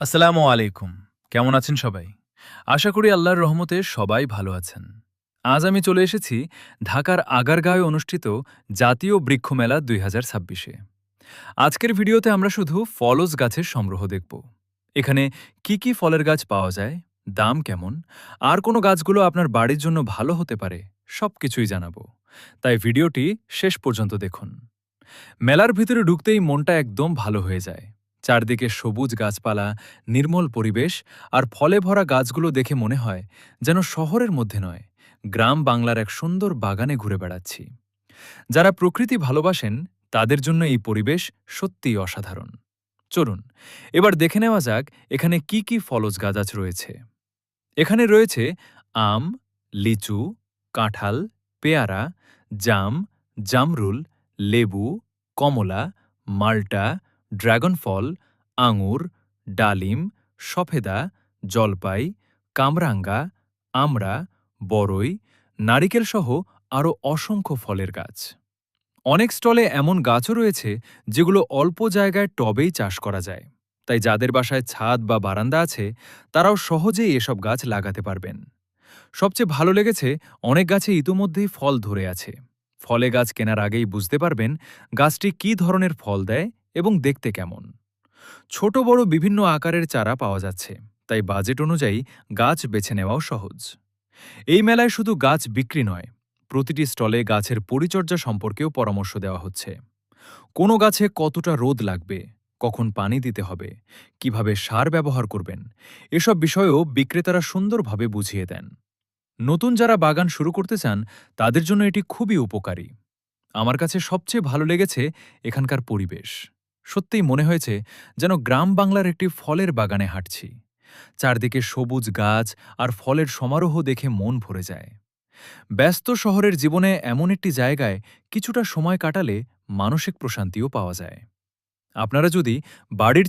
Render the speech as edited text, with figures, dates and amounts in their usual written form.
আসসালামু আলাইকুম। কেমন আছেন সবাই? আশা করি আল্লাহর রহমতে সবাই ভালো আছেন। আজ আমি চলে এসেছি ঢাকার আগারগাঁওয়ে অনুষ্ঠিত জাতীয় বৃক্ষ মেলা ২০২৬-এ। আজকের ভিডিওতে আমরা শুধু ফলজ গাছের সংগ্রহ দেখব। এখানে কি কি ফলের গাছ পাওয়া যায়, দাম কেমন, আর কোনো গাছগুলো আপনার বাড়ির জন্য ভালো হতে পারে, সবকিছুই জানাবো। তাই ভিডিওটি শেষ পর্যন্ত দেখুন। মেলার ভিতরে ঢুকতেই মনটা একদম ভালো হয়ে যায়। চারদিকে সবুজ গাছপালা, নির্মল পরিবেশ আর ফলে ভরা গাছগুলো দেখে মনে হয় যেন শহরের মধ্যে নয়, গ্রাম বাংলার এক সুন্দর বাগানে ঘুরে বেড়াচ্ছি। যারা প্রকৃতি ভালোবাসেন তাদের জন্য এই পরিবেশ সত্যিই অসাধারণ। চলুন এবার দেখে নেওয়া যাক এখানে কি কি ফলজ গাছ রয়েছে। এখানে রয়েছে আম, লিচু, কাঁঠাল, পেয়ারা, জাম, জামরুল, লেবু, কমলা, মাল্টা, ড্রাগন ফল, আঙুর, ডালিম, সফেদা, জলপাই, কামরাঙ্গা, আমড়া, বরই, নারিকেলসহ আরও অসংখ্য ফলের গাছ। অনেক স্টলে এমন গাছও রয়েছে যেগুলো অল্প জায়গায় টবেই চাষ করা যায়, তাই যাদের বাসায় ছাদ বা বারান্দা আছে তারাও সহজেই এসব গাছ লাগাতে পারবেন। সবচেয়ে ভালো লেগেছে অনেক গাছে ইতোমধ্যেই ফল ধরে আছে। ফলে গাছ কেনার আগেই বুঝতে পারবেন গাছটি কী ধরনের ফল দেয় এবং দেখতে কেমন। ছোট বড় বিভিন্ন আকারের চারা পাওয়া যাচ্ছে, তাই বাজেট অনুযায়ী গাছ বেছে নেওয়াও সহজ। এই মেলায় শুধু গাছ বিক্রি নয়, প্রতিটি স্টলে গাছের পরিচর্যা সম্পর্কেও পরামর্শ দেওয়া হচ্ছে। কোনো গাছে কতটা রোদ লাগবে, কখন পানি দিতে হবে, কিভাবে সার ব্যবহার করবেন, এসব বিষয়েও বিক্রেতারা সুন্দরভাবে বুঝিয়ে দেন। নতুন যারা বাগান শুরু করতে চান তাদের জন্য এটি খুবই উপকারী। আমার কাছে সবচেয়ে ভালো লেগেছে এখানকার পরিবেশ। সত্যিই মনে হয়েছে যেন গ্রাম বাংলার একটি ফলের বাগানে হাঁটছি। চারদিকে সবুজ গাছ আর ফলের সমারোহ দেখে মন ভরে যায়। ব্যস্ত শহরের জীবনে এমন একটি জায়গায় কিছুটা সময় কাটালে মানসিক প্রশান্তিও পাওয়া যায়। আপনারা যদি বাড়ির